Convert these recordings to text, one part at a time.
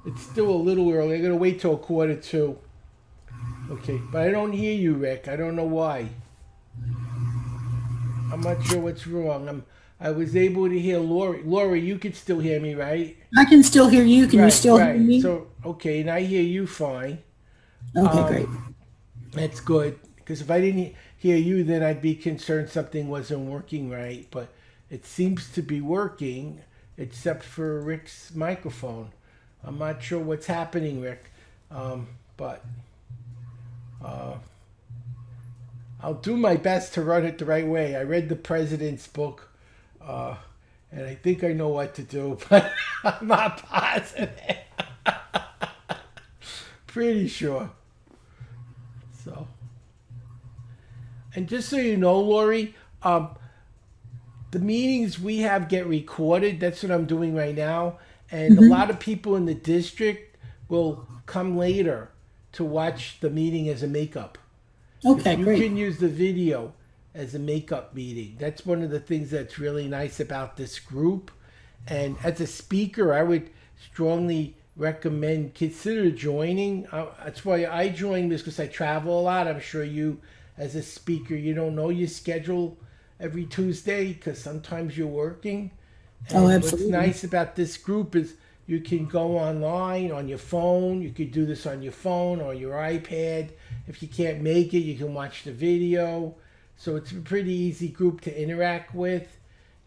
It's still a little early. I'm gonna wait till 1:45. Okay, but I don't hear you, Rick. I don't know why. I'm not sure what's wrong. I was able to hear Lori. Lori, you could still hear me, right? I can still hear you. Can you Right, still hear right. me? So okay, and I hear you fine. Okay, great. That's good because if I didn't hear you, then I'd be concerned something wasn't working right. But it seems to be working, except for Rick's microphone. I'm not sure what's happening, Rick, but I'll do my best to run it the right way. I read the president's book, uh, and I think I know what to do, but I'm not positive. Pretty sure. So, and just so you know, Lori, the meetings we have get recorded. That's what I'm doing right now. And a Hmm. lot of people in the district will come later to watch the meeting as a makeup because Okay, you great. can use the video as a makeup meeting. That's one of the things that's really nice about this group. And as a speaker, I would strongly recommend consider joining. That's why I joined this because I travel a lot. I'm sure you, as a speaker, you don't know your schedule every Tuesday because sometimes you're working. Oh, And what's absolutely. nice about this group is you can go online on your phone. You could do this on your phone or your iPad. If you can't make it, you can watch the video. So it's a pretty easy group to interact with.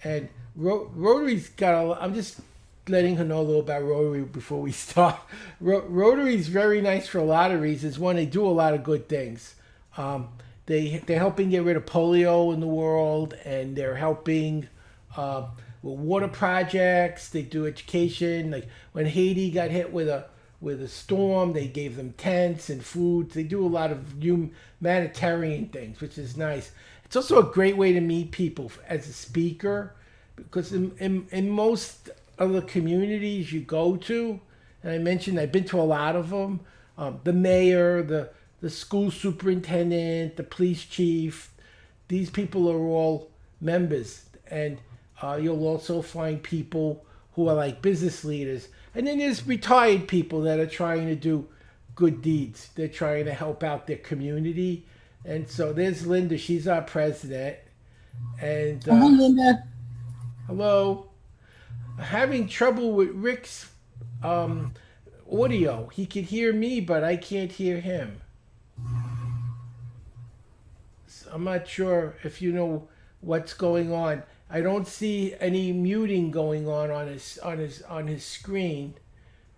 And Rotary's got a. I'm just letting her know a little about Rotary before we start. Rotary's very nice for a lot of reasons. One, they do a lot of good things. Um, they're helping get rid of polio in the world, and they're helping uh, with water projects. They do education. Like when Haiti got hit with a storm, they gave them tents and food. They do a lot of humanitarian things, which is nice. It's also a great way to meet people as a speaker because in most of the communities you go to, and I mentioned I've been to a lot of them, the mayor, the school superintendent, the police chief, these people are all members. And you'll also find people who are like business leaders. And then there's retired people that are trying to do good deeds. They're trying to help out their community. And so there's Linda. She's our president. And Oh, hi, Linda. hello. Having trouble with Rick's um, audio. He can hear me, but I can't hear him. So I'm not sure if you know what's going on. I don't see any muting going on his screen.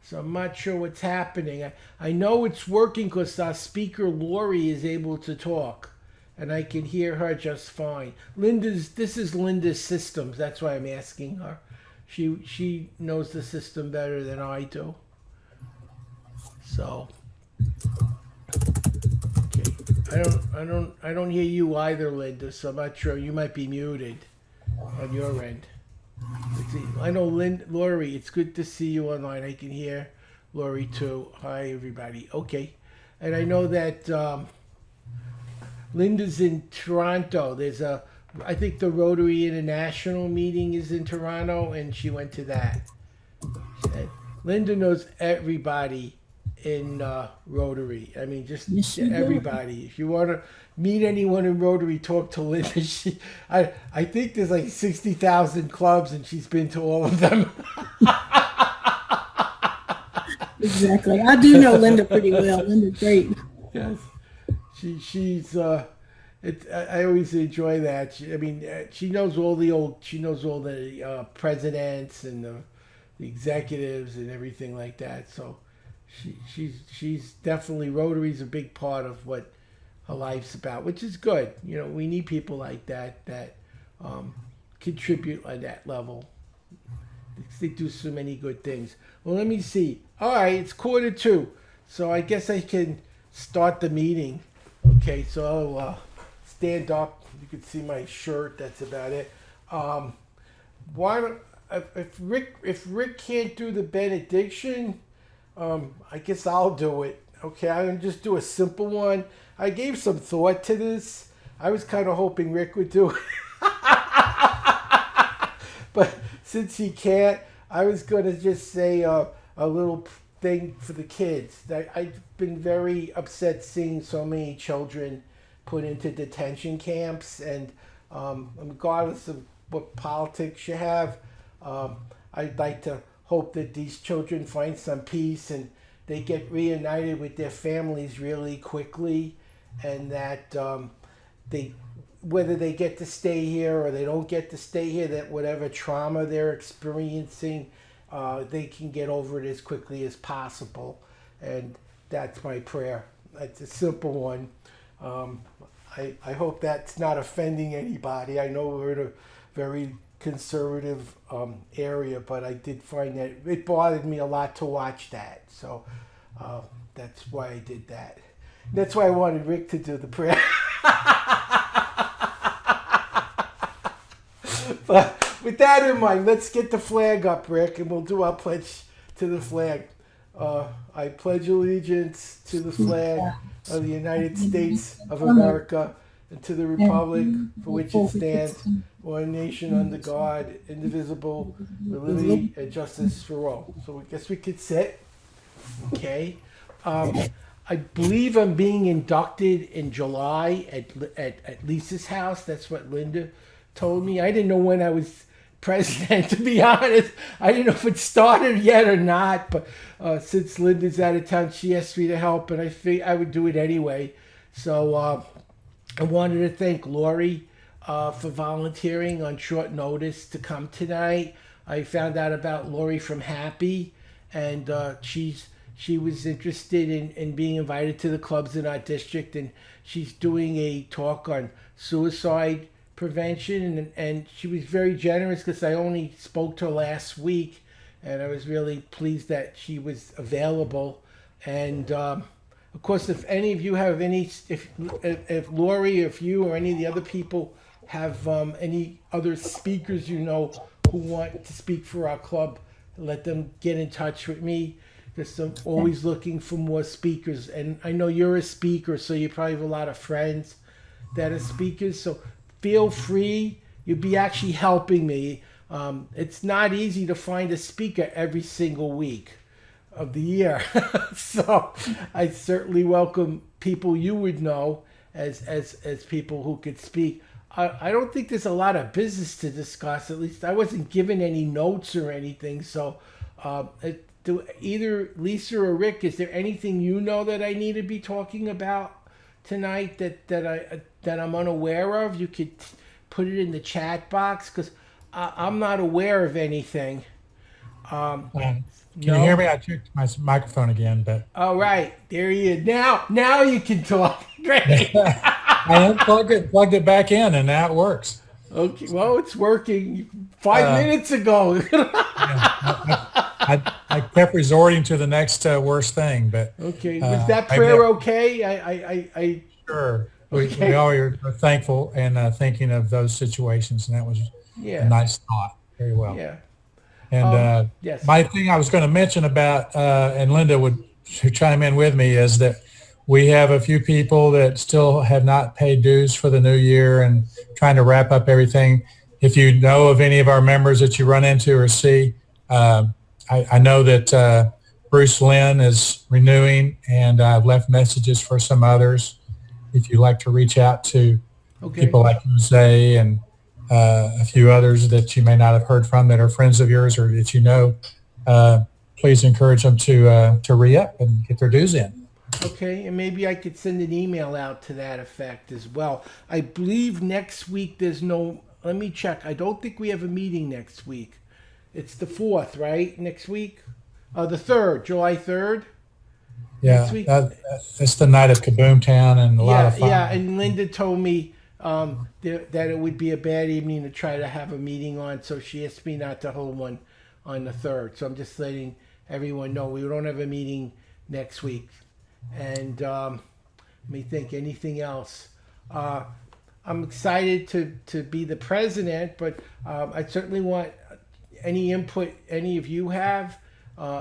So I'm not sure what's happening. I know it's working because our speaker Lori is able to talk, and I can hear her just fine. This is Linda's systems. That's why I'm asking her. She knows the system better than I do. So okay, I don't hear you either, Linda. So I'm not sure. You might be muted on your end. Let's see. I know Lori. It's good to see you online. I can hear Lori too. Hi everybody. Okay, and I know that Linda's in Toronto. I think the Rotary International meeting is in Toronto, and she went to that. And Linda knows everybody in Rotary. I mean, just Yes, you do. everybody. If you want to meet anyone in Rotary, talk to Linda. I think there's like 60,000 clubs, and she's been to all of them. Exactly. I do know Linda pretty well. Linda's great. Yes, she's. I always enjoy that. I mean, she knows all the old. She knows all the presidents and the executives and everything like that. So she's definitely Rotary's a big part of what her life's about, which is good. You know, we need people like that um, contribute on that level. They do so many good things. Well, let me see. All right, it's 1:45, so I guess I can start the meeting. Okay, so I'll stand up. You can see my shirt. That's about it. Um, why don't if Rick can't do the benediction, I guess I'll do it. Okay, I'm gonna just do a simple one. I gave some thought to this. I was kind of hoping Rick would do it, but since he can't, I was gonna just say a little thing for the kids. I've been very upset seeing so many children put into detention camps, and regardless of what politics you have, I'd like to hope that these children find some peace and they get reunited with their families really quickly, and that they, whether they get to stay here or they don't get to stay here, that whatever trauma they're experiencing, they can get over it as quickly as possible. And that's my prayer. It's a simple one. I hope that's not offending anybody. I know we're in a very conservative area, but I did find that it bothered me a lot to watch that. So that's why I did that. That's why I wanted Rick to do the prayer. But with that in mind, let's get the flag up, Rick, and we'll do our pledge to the flag. I pledge allegiance to the flag of the United States of America and to the republic for which it stands, one nation under God, indivisible, with liberty and justice for all. So I guess we could sit. Okay. I believe I'm being inducted in July at Lisa's house. That's what Linda told me. I didn't know when I was president, to be honest. I didn't know if it started yet or not, but since Linda's out of town, she asked me to help, and I figured I would do it anyway. So I wanted to thank Lori for volunteering on short notice to come tonight. I found out about Lori from Happy, and she was interested in being invited to the clubs in our district, and she's doing a talk on suicide prevention, and she was very generous because I only spoke to her last week, and I was really pleased that she was available. And of course, if any of you have any, if Lori, if you or any of the other people have any other speakers you know who want to speak for our club, let them get in touch with me, because I'm always looking for more speakers. And I know you're a speaker, so you probably have a lot of friends that are speakers. So feel free. You'll be actually helping me. It's not easy to find a speaker every single week of the year. So I certainly welcome people you would know as people who could speak. I don't think there's a lot of business to discuss. At least I wasn't given any notes or anything. So do either Lisa or Rick, is there anything you know that I need to be talking about tonight that I'm unaware of? You could put it in the chat box, because I'm not aware of anything. Can you hear me? I checked my microphone again, but all right, there he is. Now you can talk. Great. I plugged it back in, and now it works. Okay, well, it's working 5 minutes ago. I kept resorting to the next worst thing, but okay, was that prayer okay? I sure. Okay. We all are thankful and thinking of those situations, and that was a nice thought. Very well. Yeah. And yes. My thing I was going to mention about, and Linda would chime in with me, is that we have a few people that still have not paid dues for the new year and trying to wrap up everything. If you know of any of our members that you run into or see, I know that Bruce Lynn is renewing, and I've left messages for some others. If you'd like to reach out to people like Jose and a few others that you may not have heard from that are friends of yours or that you know, please encourage them to re-up and get their dues in. Okay, and maybe I could send an email out to that effect as well. I believe next week there's no, let me check. I don't think we have a meeting next week. It's the 4th, right? Next week? The 3rd, July 3rd? Yeah, that's the night of Kaboom Town and a lot of fun. Yeah, and Linda told me that it would be a bad evening to try to have a meeting on, so she asked me not to hold one on the 3rd. So I'm just letting everyone know we don't have a meeting next week. And let me think, anything else? I'm excited to be the president, but I certainly want any input any of you have,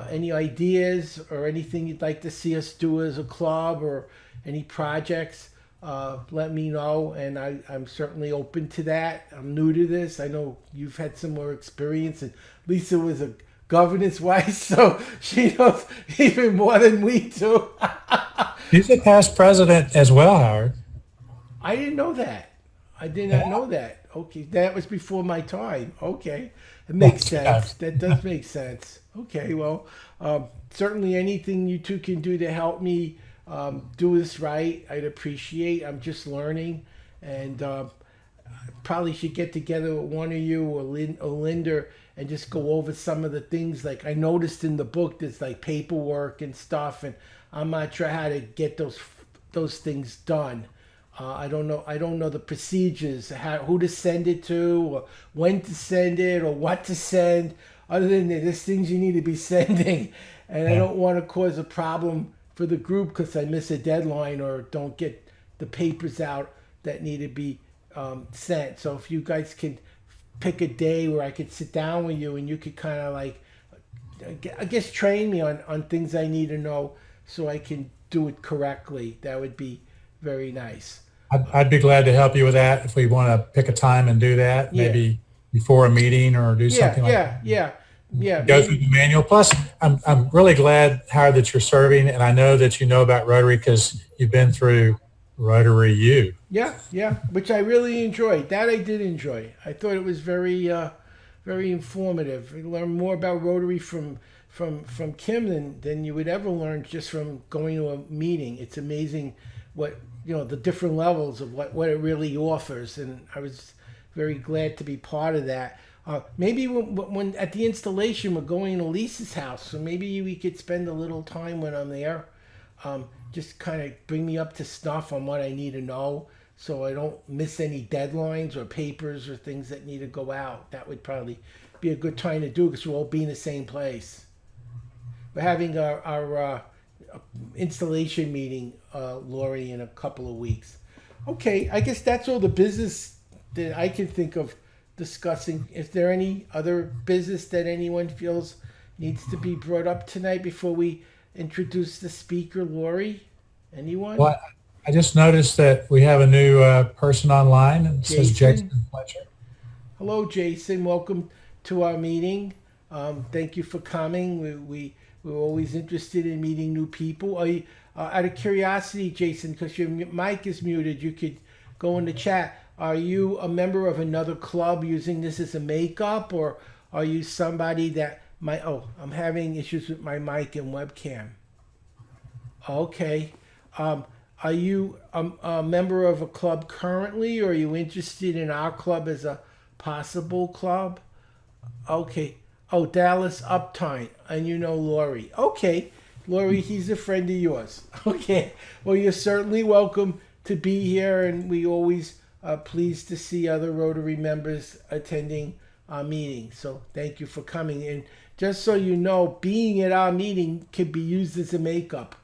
any ideas or anything you'd like to see us do as a club or any projects. Let me know, and I'm certainly open to that. I'm new to this. I know you've had some more experience, and Lisa was a governor's wife, so she knows even more than we do. He's a past president as well, Howard. I didn't know that. I did not know that. Okay, that was before my time. Okay, it makes sense. That does make sense. Okay, well, certainly anything you two can do to help me do this right, I'd appreciate. I'm just learning, and probably should get together with one of you or Linda and just go over some of the things. Like I noticed in the book, there's like paperwork and stuff, and I'm not sure how to get those things done. I don't know the procedures, who to send it to, or when to send it, or what to send. Other than that, there's things you need to be sending, and I don't want to cause a problem for the group because I miss a deadline or don't get the papers out that need to be sent. So if you guys can pick a day where I could sit down with you and you could kind of like, I guess, train me on things I need to know so I can do it correctly, that would be very nice. I'd be glad to help you with that if we want to pick a time and do that, maybe before a meeting or do something like that. Go through the manual. Plus, I'm really glad, Howard, that you're serving, and I know that you know about Rotary because you've been through Rotary U. Yeah, which I really enjoyed. That I did enjoy. I thought it was very informative. You learn more about Rotary from Kim than you would ever learn just from going to a meeting. It's amazing what, the different levels of what it really offers, and I was very glad to be part of that. Maybe when at the installation we're going to Lisa's house, so maybe we could spend a little time when I'm there. Just kind of bring me up to snuff on what I need to know so I don't miss any deadlines or papers or things that need to go out. That would probably be a good time to do because we'll all be in the same place. We're having our installation meeting, Lori, in a couple of weeks. Okay, I guess that's all the business that I can think of discussing. Is there any other business that anyone feels needs to be brought up tonight before we introduce the speaker, Lori? Anyone? Well, I just noticed that we have a new person online. It says Jason Fletcher. Hello, Jason. Welcome to our meeting. Thank you for coming. We're always interested in meeting new people. Out of curiosity, Jason, because your mic is muted, you could go in the chat. Are you a member of another club using this as a makeup, or are you somebody that might... Oh, I'm having issues with my mic and webcam. Okay. Are you a member of a club currently, or are you interested in our club as a possible club? Okay. Oh, Dallas Uptime, and you know Lori. Okay, Lori, he's a friend of yours. Okay, well, you're certainly welcome to be here, and we always are pleased to see other Rotary members attending our meeting. So thank you for coming. And just so you know, being at our meeting can be used as a makeup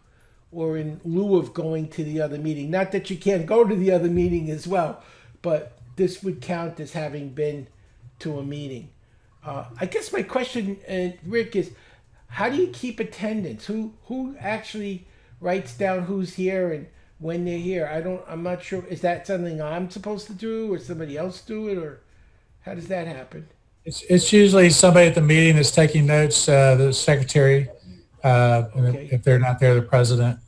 or in lieu of going to the other meeting. Not that you can't go to the other meeting as well, but this would count as having been to a meeting. I guess my question, Rick, is how do you keep attendance? Who actually writes down who's here and when they're here? I'm not sure. Is that something I'm supposed to do, or somebody else do it, or how does that happen? It's usually somebody at the meeting that's taking notes, the secretary. Okay. If they're not there, the president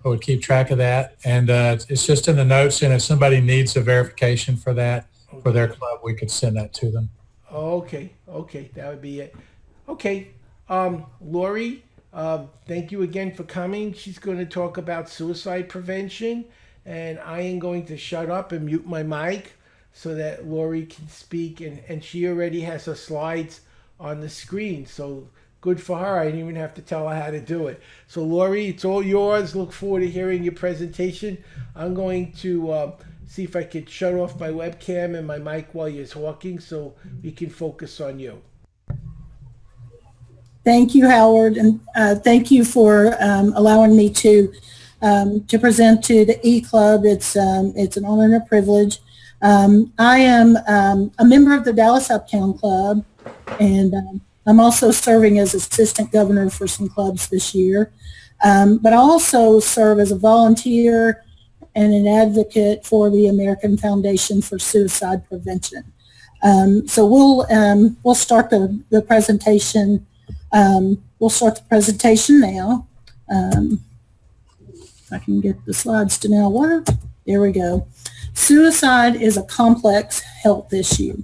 would keep track of that. And it's just in the notes, and if somebody needs a verification for that, for their club, we could send that to them. Okay, that would be it. Okay, Lori, thank you again for coming. She's going to talk about suicide prevention, and I am going to shut up and mute my mic so that Lori can speak, and she already has her slides on the screen, so good for her. I didn't even have to tell her how to do it. So Lori, it's all yours. Look forward to hearing your presentation. I'm going to see if I could shut off my webcam and my mic while you're talking so we can focus on you. Thank you, Howard, and thank you for allowing me to present to the E-Club. It's an honor and a privilege. I am a member of the Dallas Uptown Club, and I'm also serving as assistant governor for some clubs this year. But I also serve as a volunteer and an advocate for the American Foundation for Suicide Prevention. So we'll start the presentation We'll start the presentation now. If I can get the slides to now work. There we go. Suicide is a complex health issue.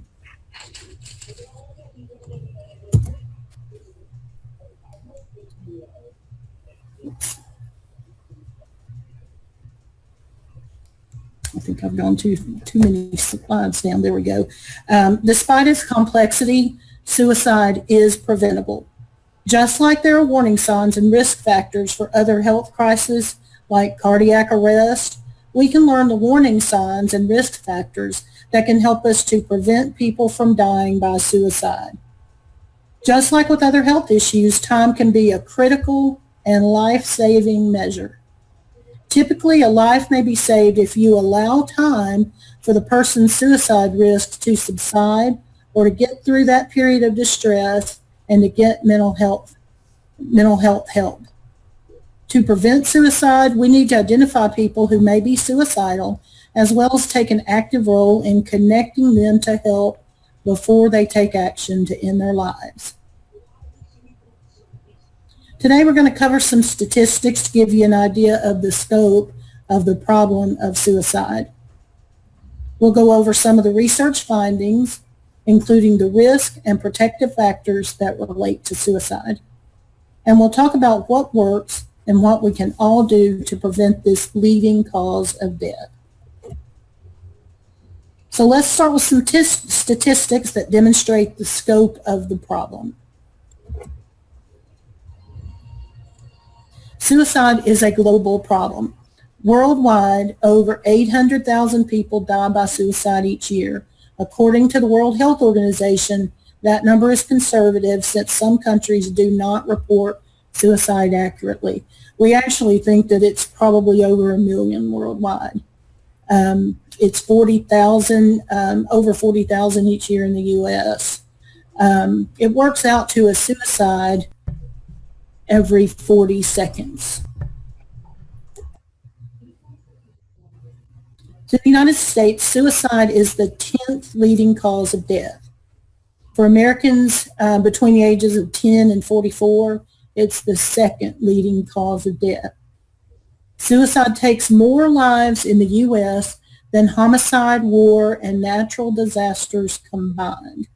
I think I've gone too many slides down. There we go. Despite its complexity, suicide is preventable. Just like there are warning signs and risk factors for other health crises like cardiac arrest, we can learn the warning signs and risk factors that can help us to prevent people from dying by suicide. Just like with other health issues, time can be a critical and life-saving measure. Typically, a life may be saved if you allow time for the person's suicide risk to subside or to get through that period of distress and to get mental health help. To prevent suicide, we need to identify people who may be suicidal, as well as take an active role in connecting them to help before they take action to end their lives. Today we're going to cover some statistics to give you an idea of the scope of the problem of suicide. We'll go over some of the research findings, including the risk and protective factors that relate to suicide. And we'll talk about what works and what we can all do to prevent this leading cause of death. So let's start with some statistics that demonstrate the scope of the problem. Suicide is a global problem. Worldwide, over 800,000 people die by suicide each year. According to the World Health Organization, that number is conservative since some countries do not report suicide accurately. We actually think that it's probably over 1 million worldwide. It's 40,000, over 40,000 each year in the U.S. It works out to a suicide every 40 seconds. So in the United States, suicide is the 10th leading cause of death. For Americans between the ages of 10 and 44, it's the second leading cause of death. Suicide takes more lives in the U.S. than homicide, war, and natural disasters combined.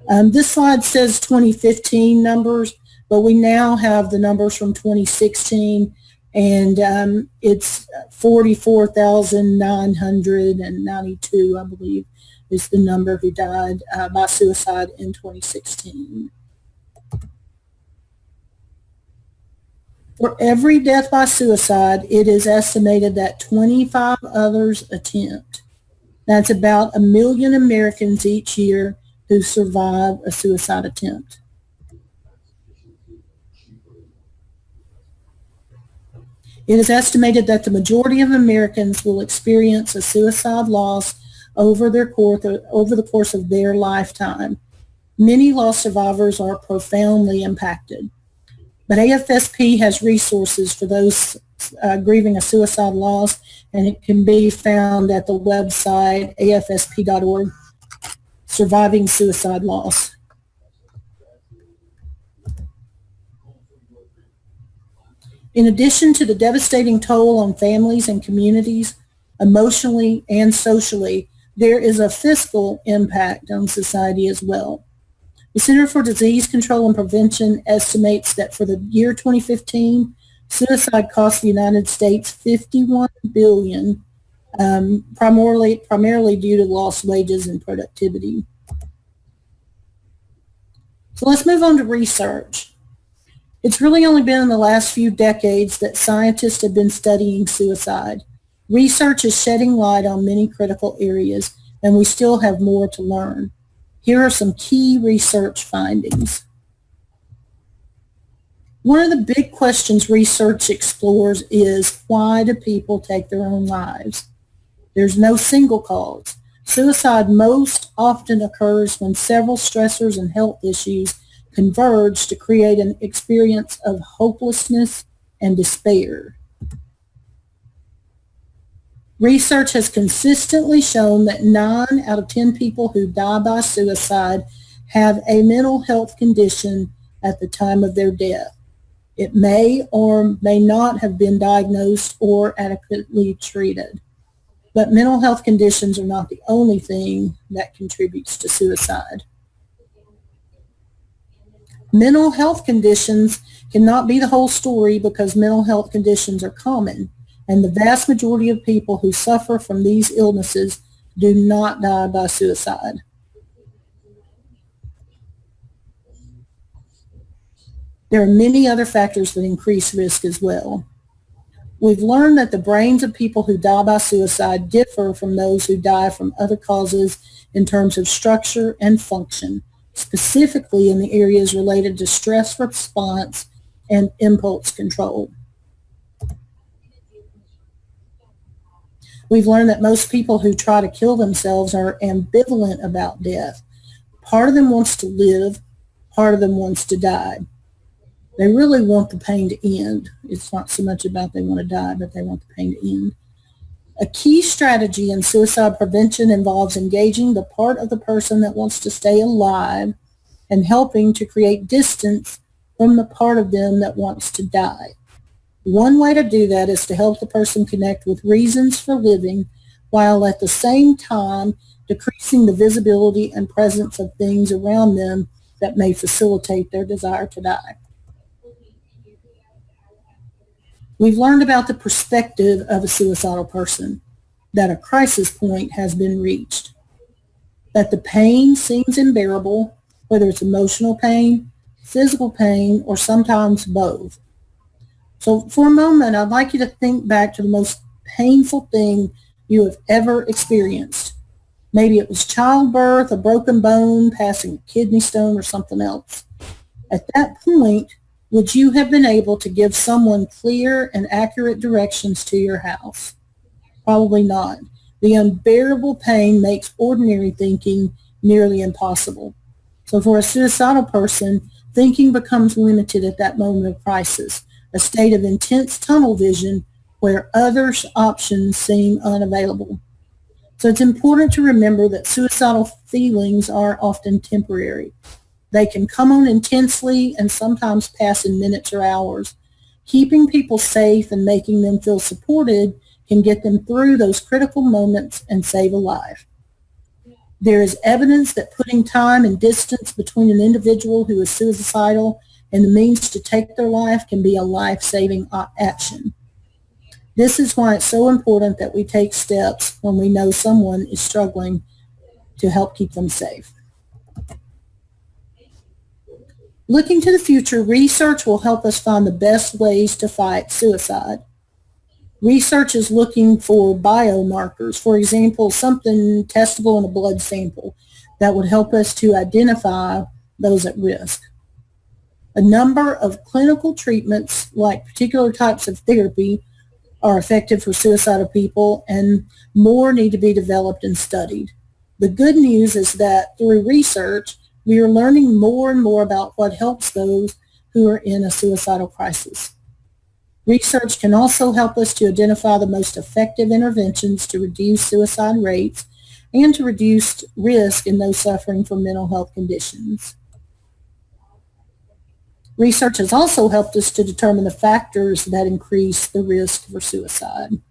This slide says 2015 numbers, but we now have the numbers from 2016, and it's 44,992, I believe, is the number who died by suicide in 2016. For every death by suicide, it is estimated that 25 others attempt. That's about 1 million Americans each year who survive a suicide attempt. It is estimated that the majority of Americans will experience a suicide loss over the course of their lifetime. Many loss survivors are profoundly impacted. But AFSP has resources for those grieving a suicide loss, and it can be found at the website afsp.org, Surviving Suicide Loss. In addition to the devastating toll on families and communities, emotionally and socially, there is a fiscal impact on society as well. The Center for Disease Control and Prevention estimates that for the year 2015, suicide cost the United States $51 billion, primarily due to lost wages and productivity. So let's move on to research. It's really only been in the last few decades that scientists have been studying suicide. Research is shedding light on many critical areas, and we still have more to learn. Here are some key research findings. One of the big questions research explores is, why do people take their own lives? There's no single cause. Suicide most often occurs when several stressors and health issues converge to create an experience of hopelessness and despair. Research has consistently shown that 9 out of 10 people who die by suicide have a mental health condition at the time of their death. It may or may not have been diagnosed or adequately treated. But mental health conditions are not the only thing that contributes to suicide. Mental health conditions cannot be the whole story because mental health conditions are common, and the vast majority of people who suffer from these illnesses do not die by suicide. There are many other factors that increase risk as well. We've learned that the brains of people who die by suicide differ from those who die from other causes in terms of structure and function, specifically in the areas related to stress response and impulse control. We've learned that most people who try to kill themselves are ambivalent about death. Part of them wants to live, part of them wants to die. They really want the pain to end. It's not so much about they want to die, but they want the pain to end. A key strategy in suicide prevention involves engaging the part of the person that wants to stay alive and helping to create distance from the part of them that wants to die. One way to do that is to help the person connect with reasons for living while at the same time decreasing the visibility and presence of things around them that may facilitate their desire to die. We've learned about the perspective of a suicidal person, that a crisis point has been reached, that the pain seems unbearable, whether it's emotional pain, physical pain, or sometimes both. So for a moment, I'd like you to think back to the most painful thing you have ever experienced. Maybe it was childbirth, a broken bone, passing a kidney stone, or something else. At that point, would you have been able to give someone clear and accurate directions to your house? Probably not. The unbearable pain makes ordinary thinking nearly impossible. So for a suicidal person, thinking becomes limited at that moment of crisis, a state of intense tunnel vision where other options seem unavailable. So it's important to remember that suicidal feelings are often temporary. They can come on intensely and sometimes pass in minutes or hours. Keeping people safe and making them feel supported can get them through those critical moments and save a life. There is evidence that putting time and distance between an individual who is suicidal and the means to take their life can be a life-saving action. This is why it's so important that we take steps when we know someone is struggling to help keep them safe. Looking to the future, research will help us find the best ways to fight suicide. Research is looking for biomarkers, for example, something testable in a blood sample that would help us to identify those at risk. A number of clinical treatments, like particular types of therapy, are effective for suicidal people, and more need to be developed and studied. The good news is that through research, we are learning more and more about what helps those who are in a suicidal crisis. Research can also help us to identify the most effective interventions to reduce suicide rates and to reduce risk in those suffering from mental health conditions. Research has also helped us to determine the factors that increase the risk for suicide.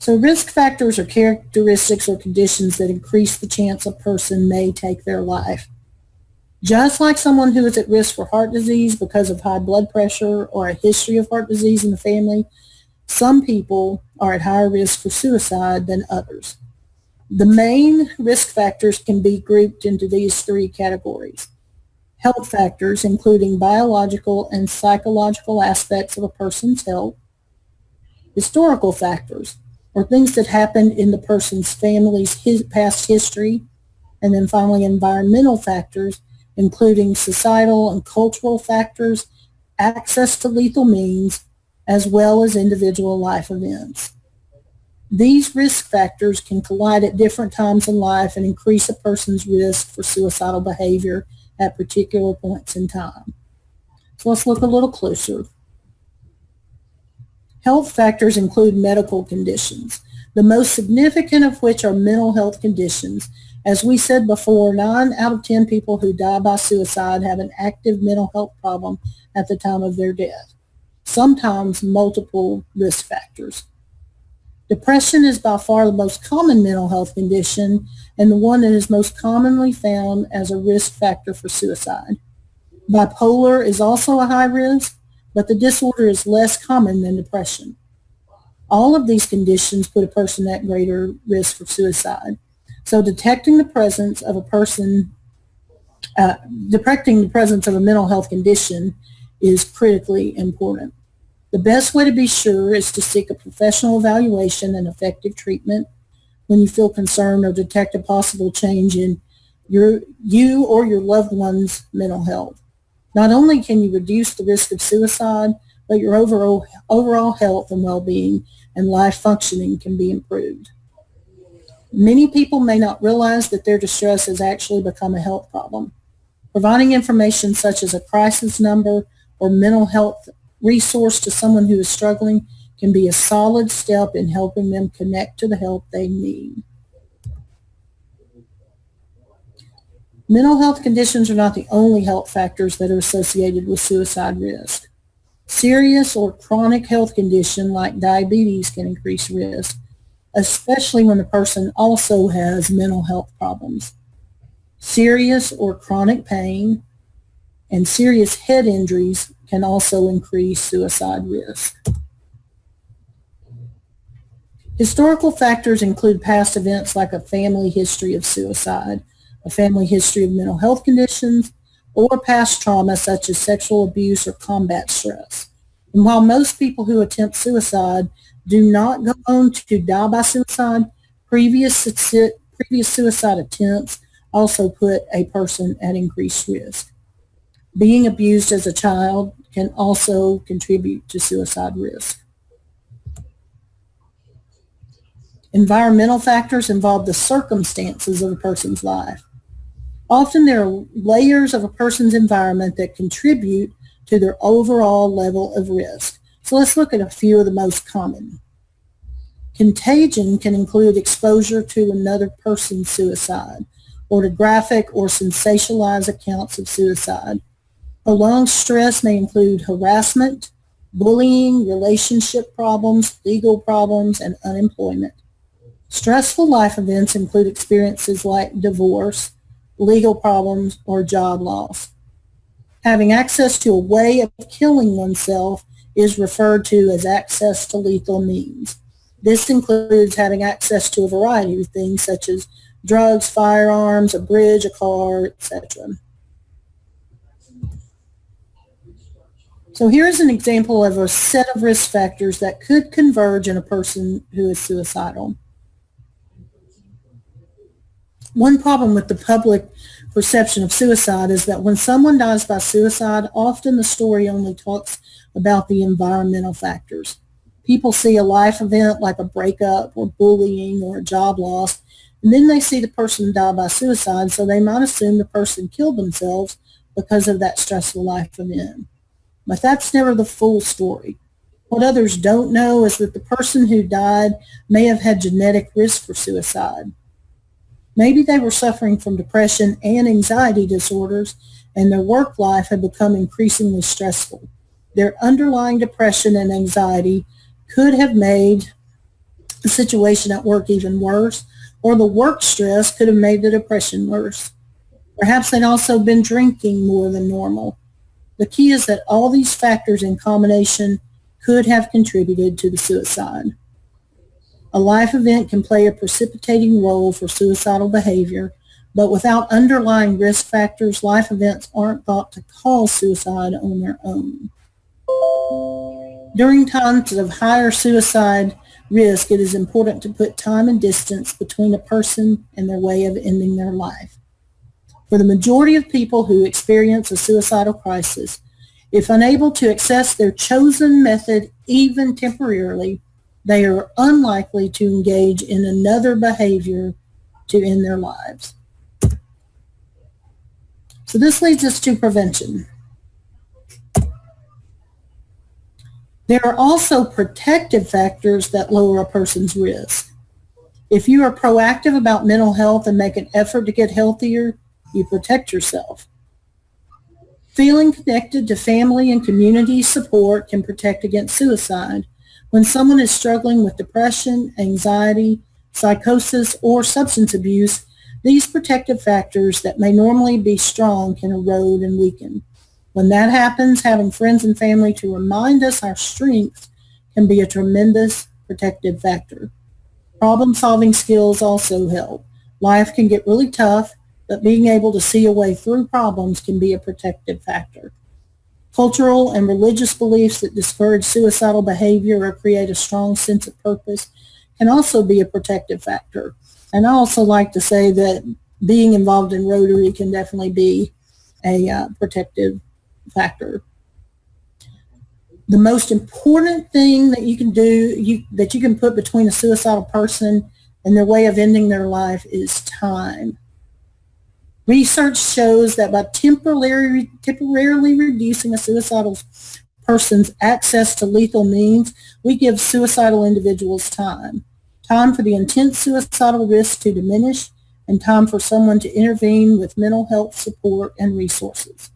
So risk factors are characteristics or conditions that increase the chance a person may take their life. Just like someone who is at risk for heart disease because of high blood pressure or a history of heart disease in the family, some people are at higher risk for suicide than others. The main risk factors can be grouped into these three categories. Health factors, including biological and psychological aspects of a person's health. Historical factors, or things that happened in the person's family's past history. And then finally, environmental factors, including societal and cultural factors, access to lethal means, as well as individual life events. These risk factors can collide at different times in life and increase a person's risk for suicidal behavior at particular points in time. So let's look a little closer. Health factors include medical conditions. the most significant of which are mental health conditions. As we said before, 9 out of 10 people who die by suicide have an active mental health problem at the time of their death, sometimes multiple risk factors. Depression is by far the most common mental health condition and the one that is most commonly found as a risk factor for suicide. Bipolar is also a high risk, but the disorder is less common than depression. All of these conditions put a person at greater risk for suicide. So detecting the presence of a mental health condition is critically important. The best way to be sure is to seek a professional evaluation and effective treatment when you feel concerned or detect a possible change in you or your loved one's mental health. Not only can you reduce the risk of suicide, but your overall health and well-being and life functioning can be improved. Many people may not realize that their distress has actually become a health problem. Providing information such as a crisis number or mental health resource to someone who is struggling can be a solid step in helping them connect to the help they need. Mental health conditions are not the only health factors that are associated with suicide risk. Serious or chronic health condition like diabetes can increase risk, especially when the person also has mental health problems. Serious or chronic pain and serious head injuries can also increase suicide risk. Historical factors include past events like a family history of suicide, a family history of mental health conditions, or past trauma such as sexual abuse or combat stress. And while most people who attempt suicide do not go on to die by suicide, previous suicide attempts also put a person at increased risk. Being abused as a child can also contribute to suicide risk. Environmental factors involve the circumstances of a person's life. Often there are layers of a person's environment that contribute to their overall level of risk. So let's look at a few of the most common. Contagion can include exposure to another person's suicide or to graphic or sensationalized accounts of suicide. Prolonged stress may include harassment, bullying, relationship problems, legal problems, and unemployment. Stressful life events include experiences like divorce, legal problems, or job loss. Having access to a way of killing oneself is referred to as access to lethal means. This includes having access to a variety of things such as drugs, firearms, a bridge, a car, etc. So here's an example of a set of risk factors that could converge in a person who is suicidal. One problem with the public perception of suicide is that when someone dies by suicide, often the story only talks about the environmental factors. People see a life event like a breakup or bullying or a job loss, and then they see the person die by suicide, so they might assume the person killed themselves because of that stressful life event. But that's never the full story. What others don't know is that the person who died may have had genetic risk for suicide. Maybe they were suffering from depression and anxiety disorders, and their work life had become increasingly stressful. Their underlying depression and anxiety could have made the situation at work even worse, or the work stress could have made the depression worse. Perhaps they'd also been drinking more than normal. The key is that all these factors in combination could have contributed to the suicide. A life event can play a precipitating role for suicidal behavior, but without underlying risk factors, life events aren't thought to cause suicide on their own. During times of higher suicide risk, it is important to put time and distance between a person and their way of ending their life. For the majority of people who experience a suicidal crisis, if unable to access their chosen method even temporarily, they are unlikely to engage in another behavior to end their lives. So this leads us to prevention. There are also protective factors that lower a person's risk. If you are proactive about mental health and make an effort to get healthier, you protect yourself. Feeling connected to family and community support can protect against suicide. When someone is struggling with depression, anxiety, psychosis, or substance abuse, these protective factors that may normally be strong can erode and weaken. When that happens, having friends and family to remind us our strengths can be a tremendous protective factor. Problem-solving skills also help. Life can get really tough, but being able to see a way through problems can be a protective factor. Cultural and religious beliefs that discourage suicidal behavior or create a strong sense of purpose can also be a protective factor. And I also like to say that being involved in Rotary can definitely be a protective factor. The most important thing that you can do, that you can put between a suicidal person and their way of ending their life is time. Research shows that by temporarily reducing a suicidal person's access to lethal means, we give suicidal individuals time. Time for the intense suicidal risk to diminish, and time for someone to intervene with mental health support and resources.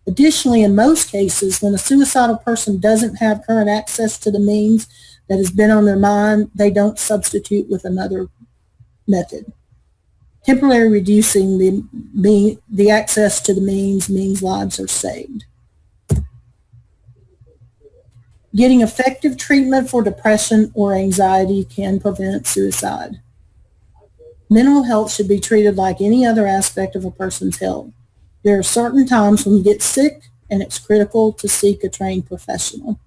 Additionally, in most cases, when a suicidal person doesn't have current access to the means that has been on their mind, they don't substitute with another method. Temporarily reducing the access to the means lives are saved. Getting effective treatment for depression or anxiety can prevent suicide. Mental health should be treated like any other aspect of a person's health. There are certain times when you get sick, and it's critical to seek a trained professional.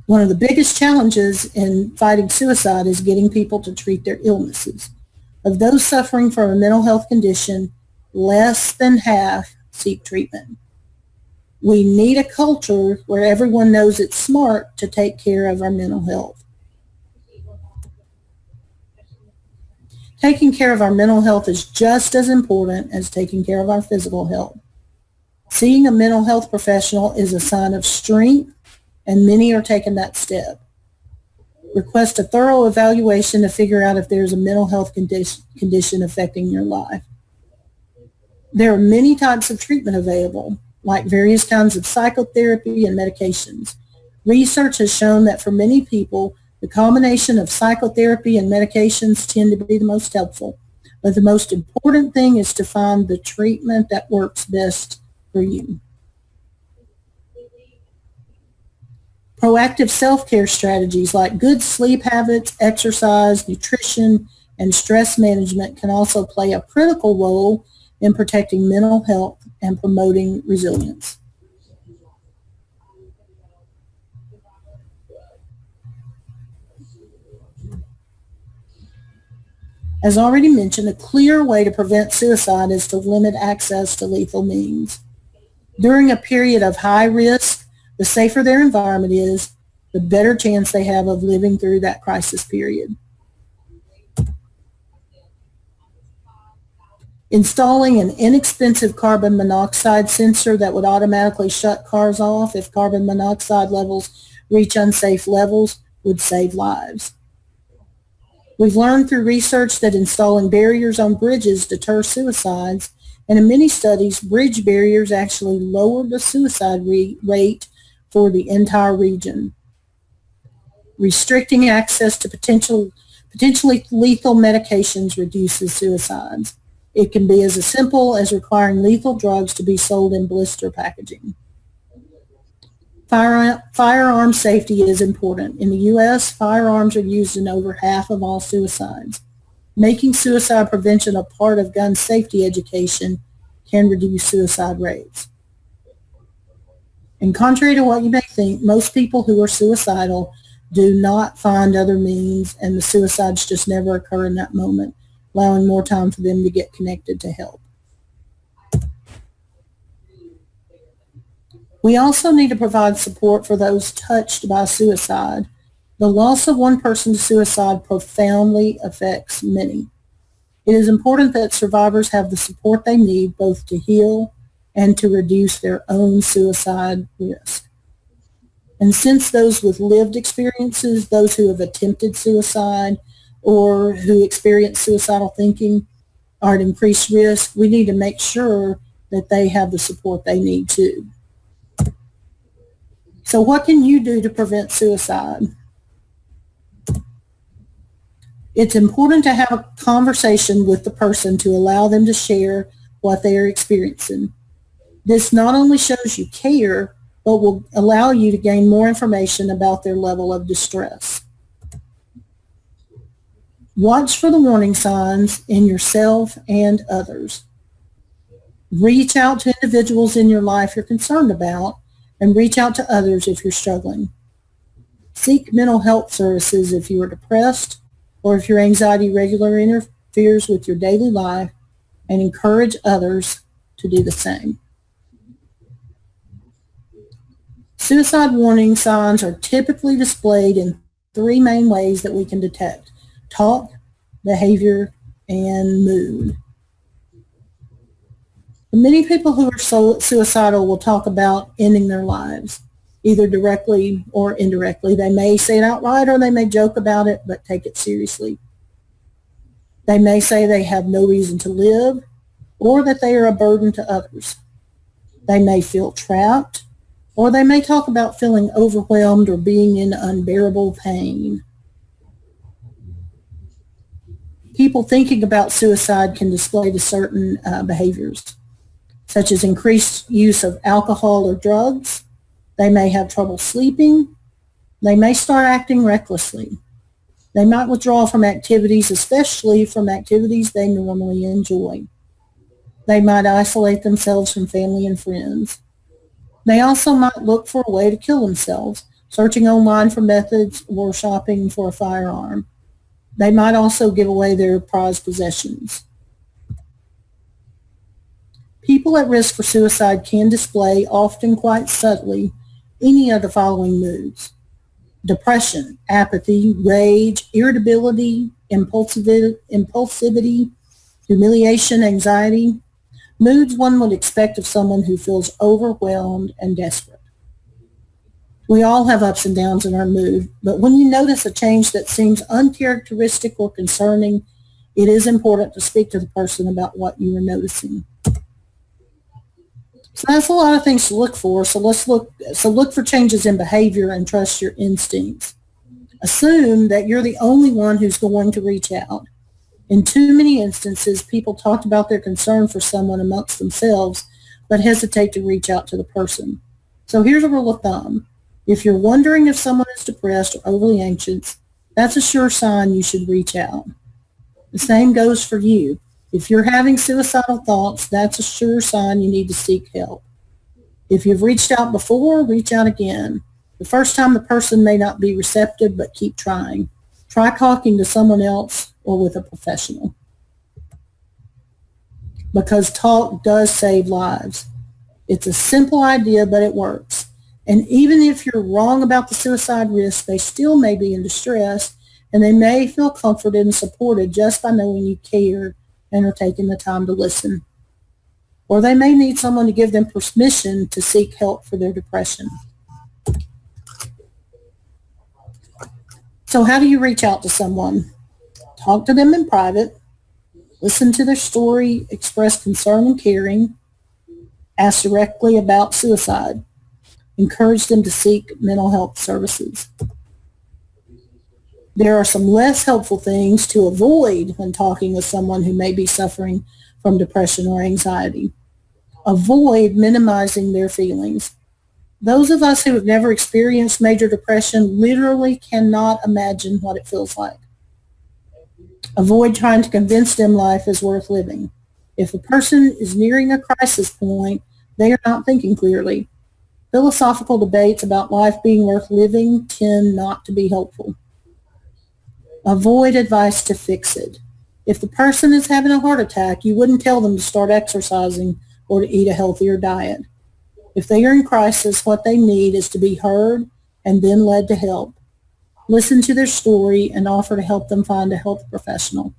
One of the biggest challenges in fighting suicide is getting people to treat their illnesses. Of those suffering from a mental health condition, less than half seek treatment. We need a culture where everyone knows it's smart to take care of our mental health. Taking care of our mental health is just as important as taking care of our physical health. Seeing a mental health professional is a sign of strength, and many are taking that step. Request a thorough evaluation to figure out if there's a mental health condition affecting your life. There are many types of treatment available, like various kinds of psychotherapy and medications. Research has shown that for many people, the combination of psychotherapy and medications tend to be the most helpful, but the most important thing is to find the treatment that works best for you. Proactive self-care strategies like good sleep habits, exercise, nutrition, and stress management can also play a critical role in protecting mental health and promoting resilience. As already mentioned, a clear way to prevent suicide is to limit access to lethal means. During a period of high risk, the safer their environment is, the better chance they have of living through that crisis period. Installing an inexpensive carbon monoxide sensor that would automatically shut cars off if carbon monoxide levels reach unsafe levels would save lives. We've learned through research that installing barriers on bridges deter suicides, and in many studies, bridge barriers actually lowered the suicide rate for the entire region. Restricting access to potentially lethal medications reduces suicides. It can be as simple as requiring lethal drugs to be sold in blister packaging. Firearm safety is important. In the U.S., firearms are used in over half of all suicides. Making suicide prevention a part of gun safety education can reduce suicide rates. And contrary to what you may think, most people who are suicidal do not find other means, and the suicides just never occur in that moment, allowing more time for them to get connected to help. We also need to provide support for those touched by suicide. The loss of one person to suicide profoundly affects many. It is important that survivors have the support they need both to heal and to reduce their own suicide risk. And since those with lived experiences, those who have attempted suicide or who experience suicidal thinking are at increased risk, we need to make sure that they have the support they need too. So what can you do to prevent suicide? It's important to have a conversation with the person to allow them to share what they are experiencing. This not only shows you care, but will allow you to gain more information about their level of distress. Watch for the warning signs in yourself and others. Reach out to individuals in your life you're concerned about, and reach out to others if you're struggling. Seek mental health services if you are depressed or if your anxiety regularly interferes with your daily life, and encourage others to do the same. Suicide warning signs are typically displayed in 3 main ways that we can detect: talk, behavior, and mood. Many people who are suicidal will talk about ending their lives, either directly or indirectly. They may say it outright or they may joke about it, but take it seriously. They may say they have no reason to live or that they are a burden to others. They may feel trapped, or they may talk about feeling overwhelmed or being in unbearable pain. People thinking about suicide can display to certain behaviors, such as increased use of alcohol or drugs. They may have trouble sleeping. They may start acting recklessly. They might withdraw from activities, especially from activities they normally enjoy. They might isolate themselves from family and friends. They also might look for a way to kill themselves, searching online for methods or shopping for a firearm. They might also give away their prized possessions. People at risk for suicide can display, often quite subtly, any of the following moods: depression, apathy, rage, irritability, impulsivity, humiliation, anxiety. Moods one would expect of someone who feels overwhelmed and desperate. We all have ups and downs in our mood, but when you notice a change that seems uncharacteristic or concerning, it is important to speak to the person about what you are noticing. So that's a lot of things to look for. So look for changes in behavior and trust your instincts. Assume that you're the only one who's going to reach out. In too many instances, people talked about their concern for someone amongst themselves, but hesitate to reach out to the person. So here's a rule of thumb. If you're wondering if someone is depressed or overly anxious, that's a sure sign you should reach out. The same goes for you. If you're having suicidal thoughts, that's a sure sign you need to seek help. If you've reached out before, reach out again. The first time the person may not be receptive, but keep trying. Try talking to someone else or with a professional. Because talk does save lives. It's a simple idea, but it works. And even if you're wrong about the suicide risk, they still may be in distress, and they may feel comforted and supported just by knowing you care and are taking the time to listen. Or they may need someone to give them permission to seek help for their depression. So how do you reach out to someone? Talk to them in private. Listen to their story. Express concern and caring. Ask directly about suicide. Encourage them to seek mental health services. There are some less helpful things to avoid when talking with someone who may be suffering from depression or anxiety. Avoid minimizing their feelings. Those of us who have never experienced major depression literally cannot imagine what it feels like. Avoid trying to convince them life is worth living. If a person is nearing a crisis point, they are not thinking clearly. Philosophical debates about life being worth living tend not to be helpful. Avoid advice to fix it. If the person is having a heart attack, you wouldn't tell them to start exercising or to eat a healthier diet. If they are in crisis, what they need is to be heard and then led to help. Listen to their story and offer to help them find a health professional.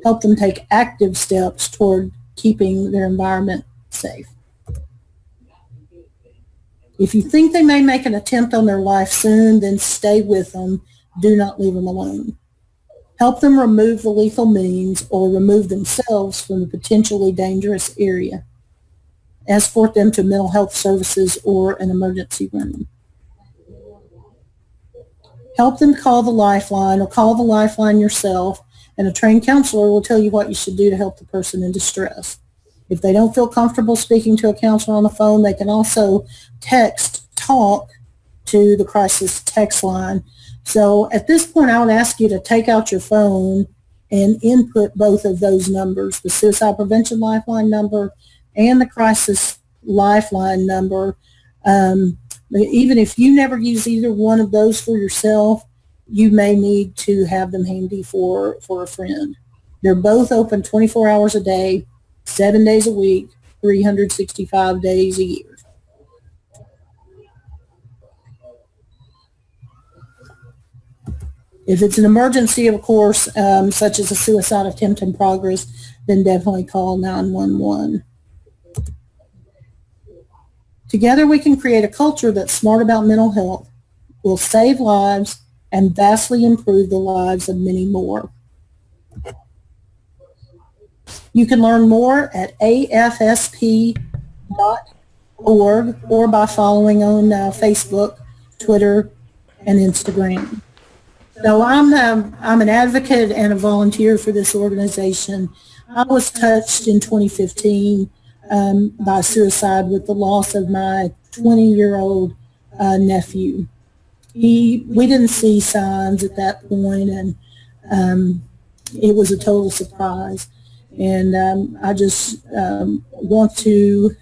Help them take active steps toward keeping their environment safe. If you think they may make an attempt on their life soon, then stay with them. Do not leave them alone. Help them remove the lethal means or remove themselves from the potentially dangerous area. Escort them to mental health services or an emergency room. Help them call the lifeline or call the lifeline yourself, and a trained counselor will tell you what you should do to help the person in distress. If they don't feel comfortable speaking to a counselor on the phone, they can also talk to the crisis text line. So at this point, I would ask you to take out your phone and input both of those numbers, the Suicide Prevention Lifeline number and the Crisis Lifeline number. Even if you never use either one of those for yourself, you may need to have them handy for a friend. They're both open 24 hours a day, 7 days a week, 365 days a year. If it's an emergency, of course, such as a suicide attempt in progress, then definitely call 911. Together we can create a culture that's smart about mental health, will save lives, and vastly improve the lives of many more. You can learn more at afsp.org or by following on Facebook, Twitter, and Instagram. So I'm an advocate and a volunteer for this organization. I was touched in 2015 by suicide with the loss of my 20-year-old nephew. We didn't see signs at that point, and it was a total surprise. And I just want to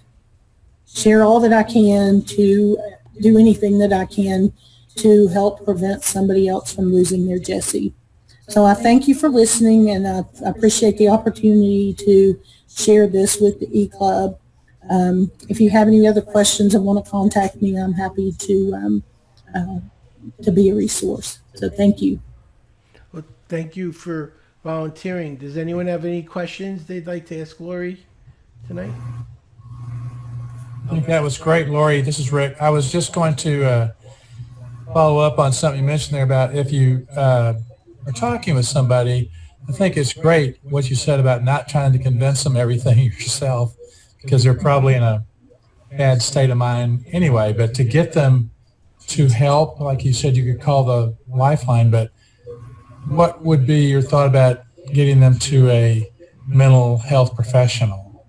share all that I can, to do anything that I can to help prevent somebody else from losing their Jesse. So I thank you for listening, and I appreciate the opportunity to share this with the E-Club. If you have any other questions and want to contact me, I'm happy to be a resource. So thank you. Well, thank you for volunteering. Does anyone have any questions they'd like to ask Lori tonight? I think that was great, Lori. This is Rick. I was just going to follow up on something you mentioned there about if you are talking with somebody. I think it's great what you said about not trying to convince them everything yourself, because they're probably in a bad state of mind anyway. But to get them to help, like you said, you could call the lifeline, but what would be your thought about getting them to a mental health professional?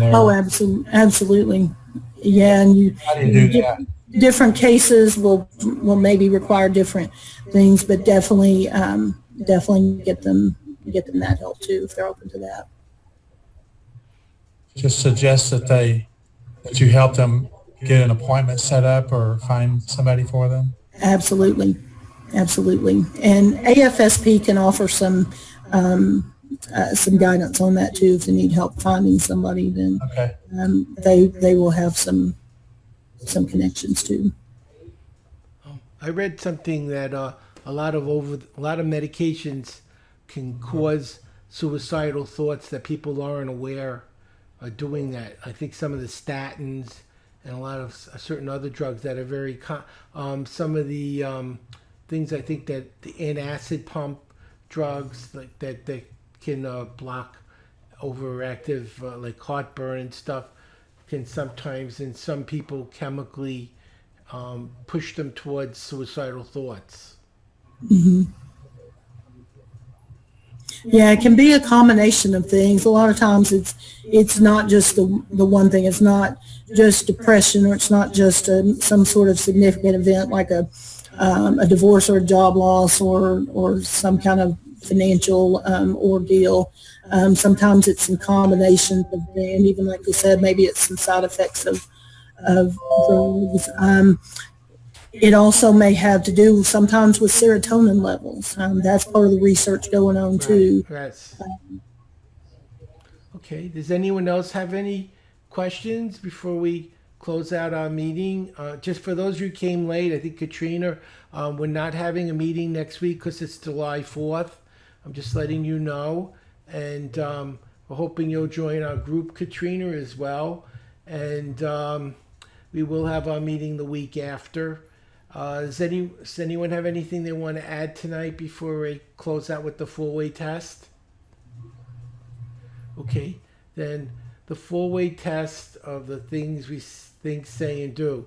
Oh, absolutely. Yeah, and how do you do that? Different cases will maybe require different things, but definitely get them that help too if they're open to that. Just suggest that you help them get an appointment set up or find somebody for them. Absolutely. And AFSP can offer some guidance on that too. If they need help finding somebody, then okay. They will have some connections too. I read something that a lot of medications can cause suicidal thoughts, that people aren't aware of doing that. I think some of the statins and a lot of certain other drugs that are very some of the things, I think that the antacid pump drugs, like that can block overactive like heartburn and stuff, can sometimes in some people chemically push them towards suicidal thoughts. Mm-hmm. Yeah, it can be a combination of things. A lot of times it's not just the one thing. It's not just depression, or it's not just some sort of significant event like a divorce or a job loss or some kind of financial ordeal. Sometimes it's some combinations of, and even like you said, maybe it's some side effects of drugs. It also may have to do sometimes with serotonin levels. That's part of the research going on too. Right. Okay. Does anyone else have any questions before we close out our meeting? Just for those who came late, I think Katrina, we're not having a meeting next week because it's July 4th. I'm just letting you know. And we're hoping you'll join our group, Katrina, as well. And we will have our meeting the week after. Does anyone have anything they want to add tonight before we close out with the four-way test? Okay, then the four-way test of the things we think, say, and do.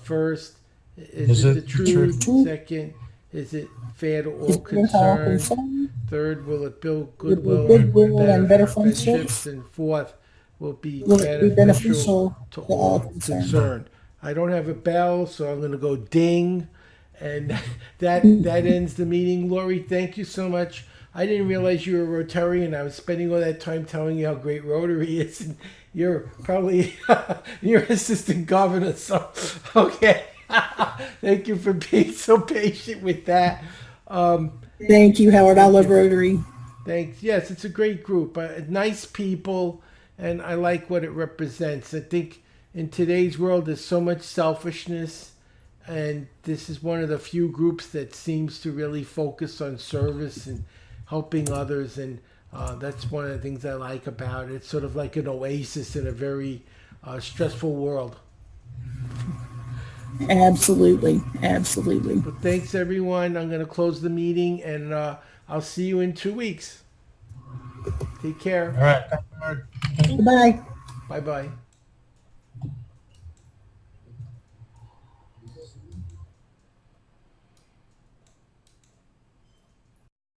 First, is it the truth? Second, is it fair to all concerned? Third, will it build goodwill and better friendships? friendships? And fourth, will it be Beneficial beneficial to all concerned? I don't have a bell, so I'm going to go ding. And that ends the meeting. Lori, thank you so much. I didn't realize you were a Rotarian. I was spending all that time telling you how great Rotary is. And you're probably your assistant governor. So, okay. Thank you for being so patient with that. Thank you, Howard. I love Rotary. Thanks. Yes, it's a great group. Nice people, and I like what it represents. I think in today's world, there's so much selfishness, and this is one of the few groups that seems to really focus on service and helping others, and that's one of the things I like about it. It's sort of like an oasis in a very stressful world. Absolutely. Absolutely. But thanks, everyone. I'm going to close the meeting, and I'll see you in 2 weeks. Take care. All right. Bye. Bye-bye.